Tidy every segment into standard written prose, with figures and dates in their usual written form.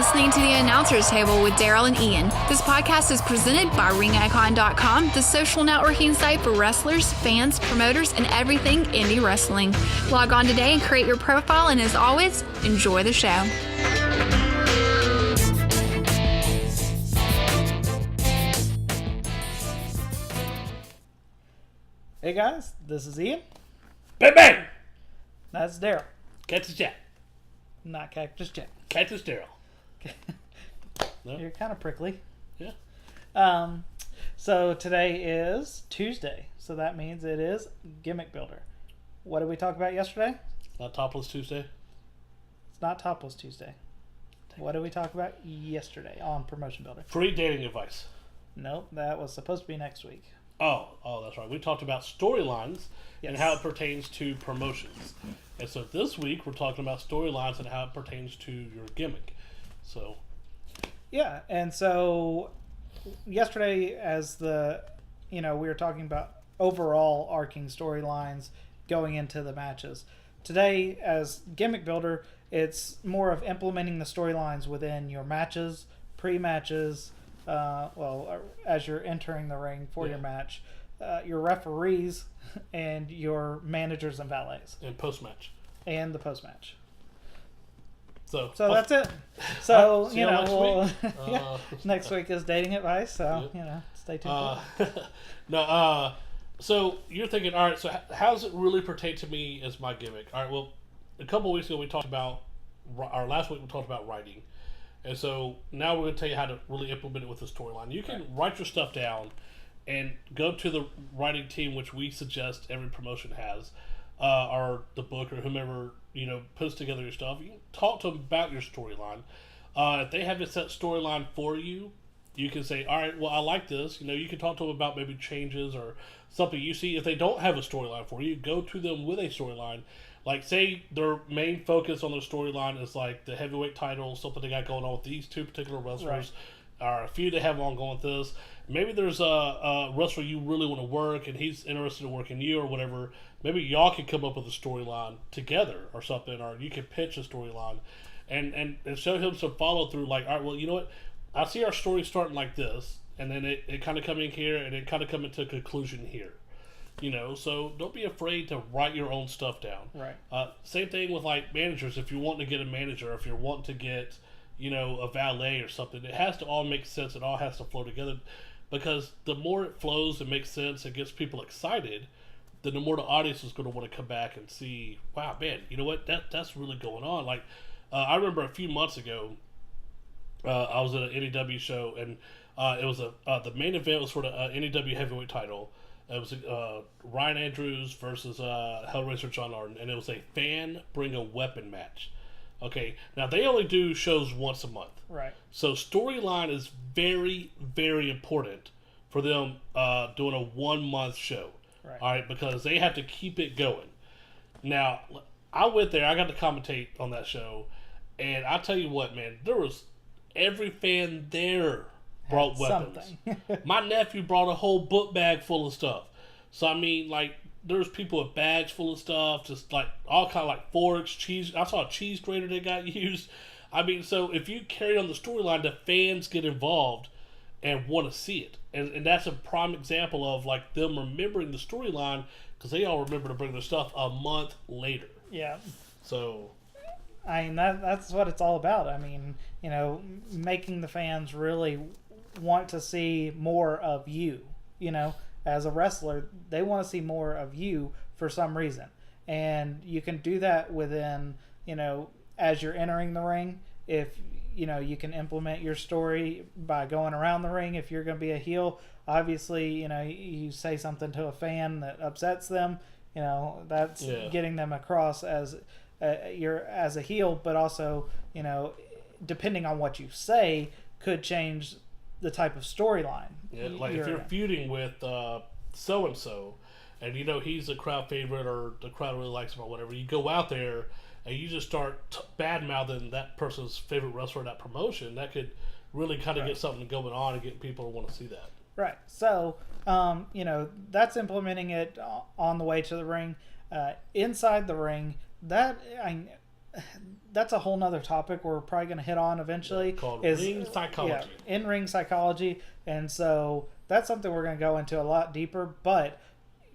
listening to The Announcer's Table with Daryl and Ian. This podcast is presented by RingIcon.com, the social networking site for wrestlers, fans, promoters, and everything indie wrestling. Log on today and create your profile, and as always, enjoy the show. Hey guys, this is Ian. Bang bang! That's Daryl. Cactus Jack. Not Cactus Jack. Cactus Daryl. No? You're kind of prickly. Yeah. So today is Tuesday, so that means it is Gimmick Builder. What did we talk about yesterday? Not Topless Tuesday. It's not Topless Tuesday. What did we talk about yesterday on Promotion Builder? Free dating advice. Nope, that was supposed to be next week. Oh, that's right. We talked about storylines and Yes. how it pertains to promotions. And so this week we're talking about storylines and how it pertains to your gimmick. So, Yeah, and so yesterday we were talking about overall arcing storylines going into the matches. Today, as Gimmick Builder, it's more of implementing the storylines within your matches, pre-matches, as you're entering the ring for your match, your referees, and your managers and valets. and post-match. And the post-match. So that's it. So, See you next week. yeah. Next week is dating advice, so, stay tuned. So you're thinking, all right, so how does it really pertain to me as my gimmick? All right, well, a couple of weeks ago we talked about, or last week we talked about writing. And so now we're going to tell you how to really implement it with the storyline. You can write your stuff down and go to the writing team, which we suggest every promotion has, or the book or whomever, puts together your stuff. You can talk to them about your storyline. If they have a set storyline for you, you can say, all right, well, I like this. You can talk to them about maybe changes or something you see. If they don't have a storyline for you, go to them with a storyline. Like, say their main focus on their storyline is like the heavyweight title, something they got going on with these two particular wrestlers, or a few they have ongoing with this. Maybe there's a wrestler you really want to work, and he's interested in working you or whatever. Maybe y'all can come up with a storyline together or something, or you can pitch a storyline and show him some follow through. Like, all right, well, you know what? I see our story starting like this, and then it kind of come in here, and it kind of come into a conclusion here. So don't be afraid to write your own stuff down. Right. Same thing with like managers. If you're wanting to get a manager, if you're wanting to get, a valet or something, it has to all make sense. It all has to flow together, because the more it flows and makes sense and gets people excited, then the more the audience is going to want to come back and see, wow, man, you know what? That's really going on. Like, I remember a few months ago, I was at an NEW show, and it was the main event was for the NEW heavyweight title. It was Ryan Andrews versus Hellraiser John Arden, and it was a fan bring a weapon match. Okay, now they only do shows once a month. Right. So storyline is very, very important for them doing a 1 month show. Right. All right, because they have to keep it going. Now, I went there, I got to commentate on that show, and I tell you what, man, there was every fan there brought weapons. My nephew brought a whole book bag full of stuff. So, I mean, like, there's people with bags full of stuff, just like all kind of like forks, cheese. I saw a cheese grater that got used. I mean, so if you carry on the storyline, the fans get involved and want to see it. And that's a prime example of like them remembering the storyline, because they all remember to bring their stuff a month later. Yeah. So, I mean, that's what it's all about. I mean, making the fans really want to see more of you. As a wrestler, they want to see more of you for some reason. And you can do that within, as you're entering the ring. If, you can implement your story by going around the ring. If you're going to be a heel, obviously, you say something to a fan that upsets them. That's getting them across as you're as a heel, but also, depending on what you say, could change the type of storyline. Yeah, like if you're feuding with so-and-so, and he's a crowd favorite, or the crowd really likes him or whatever, you go out there and you just start bad-mouthing that person's favorite wrestler in that promotion, that could really kind of get something going on and get people to want to see that. Right. So, that's implementing it on the way to the ring. Inside the ring, that's a whole nother topic we're probably going to hit on eventually. Called ring psychology. Yeah, in-ring psychology. And so that's something we're going to go into a lot deeper. But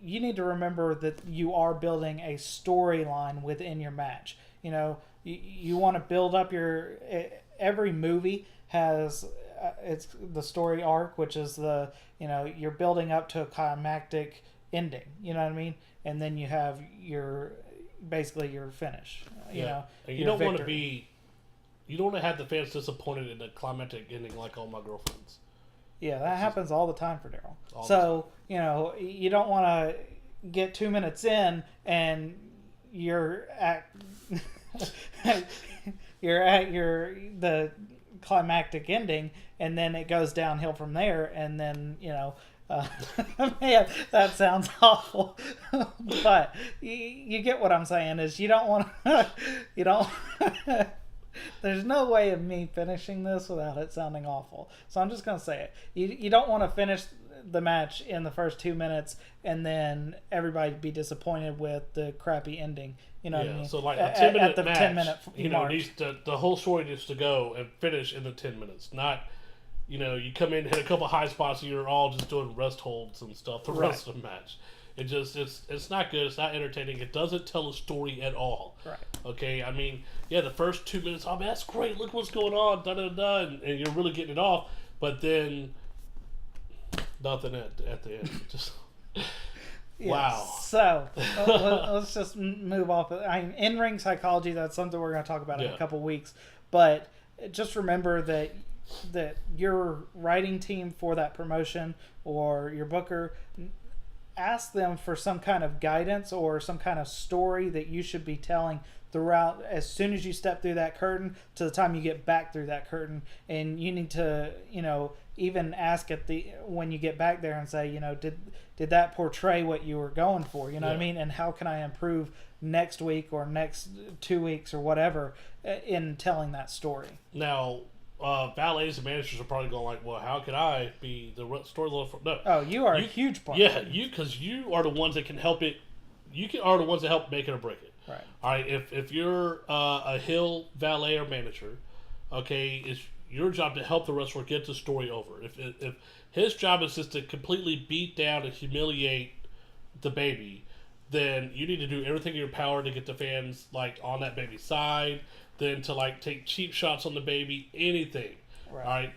you need to remember that you are building a storyline within your match. You know, you want to build up your... Every movie has it's the story arc, which is the, you know, you're building up to a climactic ending. You know what I mean? And then you have your... basically your finish. You know, and you don't want to be, you don't want to have the fans disappointed in the climactic ending like All My Girlfriends. Yeah, that happens all the time for Daryl. So, you know, you don't want to get 2 minutes in and you're at the climactic ending, and then it goes downhill from there, and then, you know, man, that sounds awful. But you get what I'm saying is you don't want to, you don't, there's no way of me finishing this without it sounding awful. So I'm just going to say it. You don't want to finish the match in the first 2 minutes and then everybody be disappointed with the crappy ending. You know what I mean? So like a 10-minute match, 10-minute you know, the whole story needs to go and finish in the 10 minutes, not... You know, you come in, hit a couple high spots, and you're all just doing rest holds and stuff the rest of the match. It's not good. It's not entertaining. It doesn't tell a story at all. Right. Okay. I mean, yeah, the first 2 minutes, oh man, that's great. Look what's going on. Da da da, and you're really getting it off. But then nothing at the end. Just wow. So let's just move off. I mean, in-ring psychology. That's something we're going to talk about in a couple weeks. But just remember that your writing team for that promotion or your booker, ask them for some kind of guidance or some kind of story that you should be telling throughout, as soon as you step through that curtain to the time you get back through that curtain. And you need to, you know, even ask when you get back there and say, you know, did that portray what you were going for? You know what I mean? And how can I improve next week or next 2 weeks or whatever in telling that story? Now, valets and managers are probably going like, well, how can I be the storyline for... No. Oh, you are a huge part. Yeah, because you are the ones that can help it. Are the ones that help make it or break it. Right. All right, if you're a heel valet or manager, okay, it's your job to help the wrestler get the story over. If his job is just to completely beat down and humiliate the baby, then you need to do everything in your power to get the fans like on that baby's side, then to like take cheap shots on the baby, anything. Right. All right.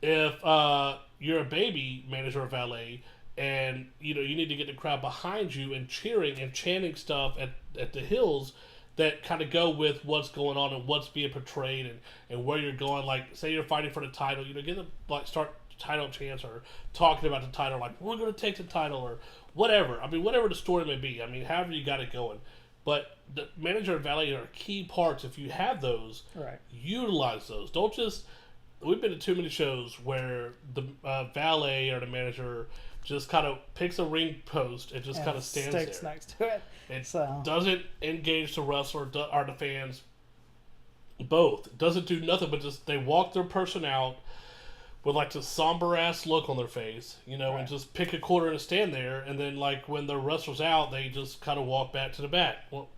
If you're a baby manager or valet, and you know you need to get the crowd behind you and cheering and chanting stuff at the hills that kind of go with what's going on and what's being portrayed and where you're going. Like, say you're fighting for the title, you know, get them like start title chants or talking about the title, like we're going to take the title or whatever. I mean, whatever the story may be. I mean, however you got it going. But the manager and valet are key parts. If you have those, right, utilize those. Don't just... We've been to too many shows where the valet or the manager just kind of picks a ring post and just kind of stands sticks there. next to it. It doesn't engage the wrestler or the fans. Both. It doesn't do nothing but just... They walk their person out with like this somber-ass look on their face, you know, right, and just pick a corner and stand there, and then like when the wrestler's out, they just kind of walk back to the back. Well,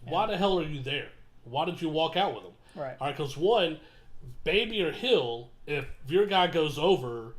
why the hell are you there? Why did you walk out with them? Right. All right, because one, baby or heel, if your guy goes over,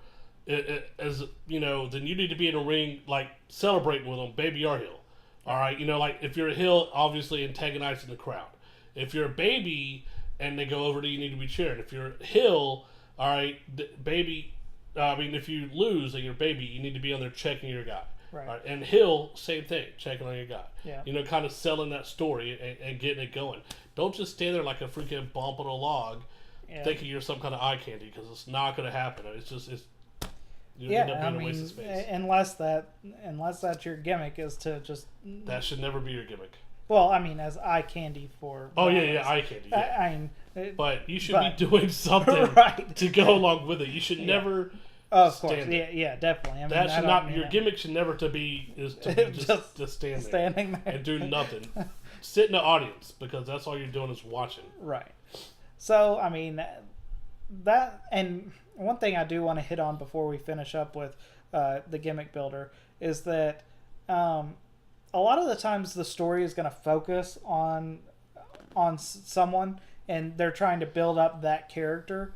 as you know, then you need to be in a ring like celebrating with them, baby or heel. All right, you know, like if you're a heel, obviously antagonizing the crowd. If you're a baby and they go over to you, need to be cheering. If you're a heel, all right, baby. If you lose and you're a baby, you need to be on there checking your guy. Right. All right. And heel, same thing, checking on your guy. Yeah. You know, kind of selling that story and getting it going. Don't just stand there like a freaking bump on a log, thinking you're some kind of eye candy, because it's not going to happen. You end up being a waste of space. Unless that's your gimmick is to just... That should never be your gimmick. Well, I mean, as eye candy for... Oh, yeah, eye candy. Yeah. But you should be doing something right, to go along with it. You should never... Oh, of course, yeah, definitely. I mean, that should not... Your gimmick should never be just stand there. Standing there. And do nothing. Sit in the audience, because that's all you're doing is watching. Right. So, I mean, that... And one thing I do want to hit on before we finish up with the Gimmick Builder is that... a lot of the times the story is going to focus on on someone and they're trying to build up that character,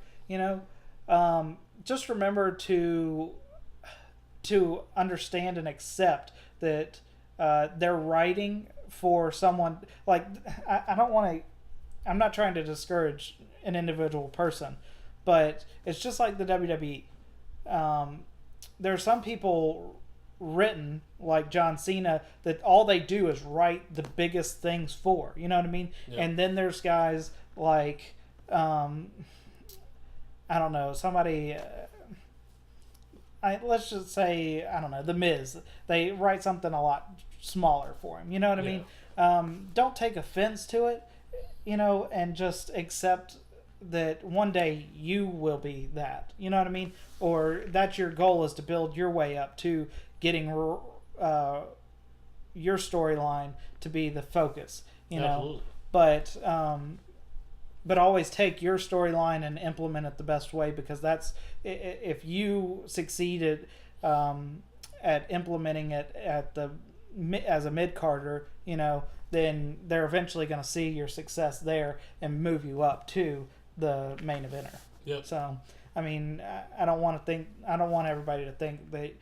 just remember to understand and accept that they're writing for someone. Like, I don't want to. I'm not trying to discourage an individual person, but it's just like the WWE. There are some people written like John Cena that all they do is write the biggest things for. You know what I mean? Yeah. And then there's guys like I don't know, somebody. Let's just say, I don't know, The Miz. They write something a lot smaller for him. You know what I mean? Don't take offense to it, and just accept that one day you will be that. You know what I mean? Or that's your goal, is to build your way up to getting your storyline to be the focus. Absolutely. But always take your storyline and implement it the best way, because that's, if you succeeded at implementing it as a mid-carder, then they're eventually going to see your success there and move you up to the main eventer. Yep. So, I mean, I don't want everybody to think that,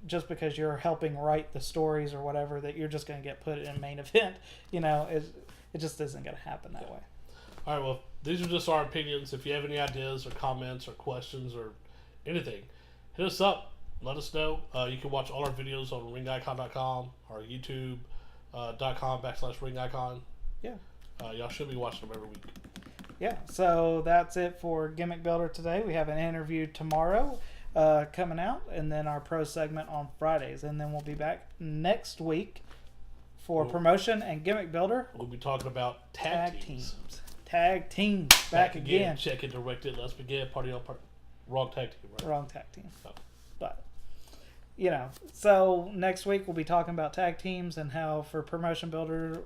just because you're helping write the stories or whatever, that you're just going to get put in main event. It just isn't going to happen that way. All right, well, these are just our opinions. If you have any ideas or comments or questions or anything, hit us up. Let us know. You can watch all our videos on ringicon.com or youtube.com/ringicon. Yeah. Y'all should be watching them every week. Yeah, so that's it for Gimmick Builder today. We have an interview tomorrow coming out, and then our pro segment on Fridays. And then we'll be back next week for promotion and Gimmick Builder. We'll be talking about tag teams. Tag teams. Back again. Check it, directed. Let's begin. Party on part. Wrong tag team, right? Wrong tag team. Oh. But, so next week we'll be talking about tag teams and how, for Promotion Builder,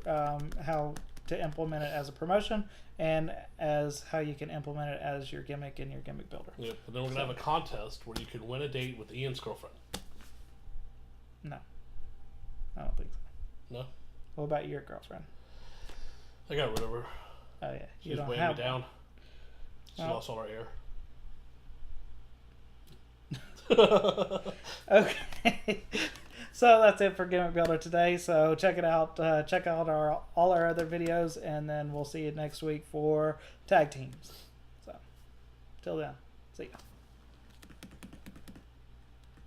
how to implement it as a promotion, and as how you can implement it as your gimmick in your Gimmick Builder. Yep. And then we're going to have a contest where you can win a date with Ian's girlfriend. No. I don't think so. No? What about your girlfriend? I got rid of her. Oh, yeah. She was weighing me down. She lost all her air. Okay. So that's it for Gimmick Builder today. So check it out. Check out all our other videos, and then we'll see you next week for tag teams. So, till then, see ya.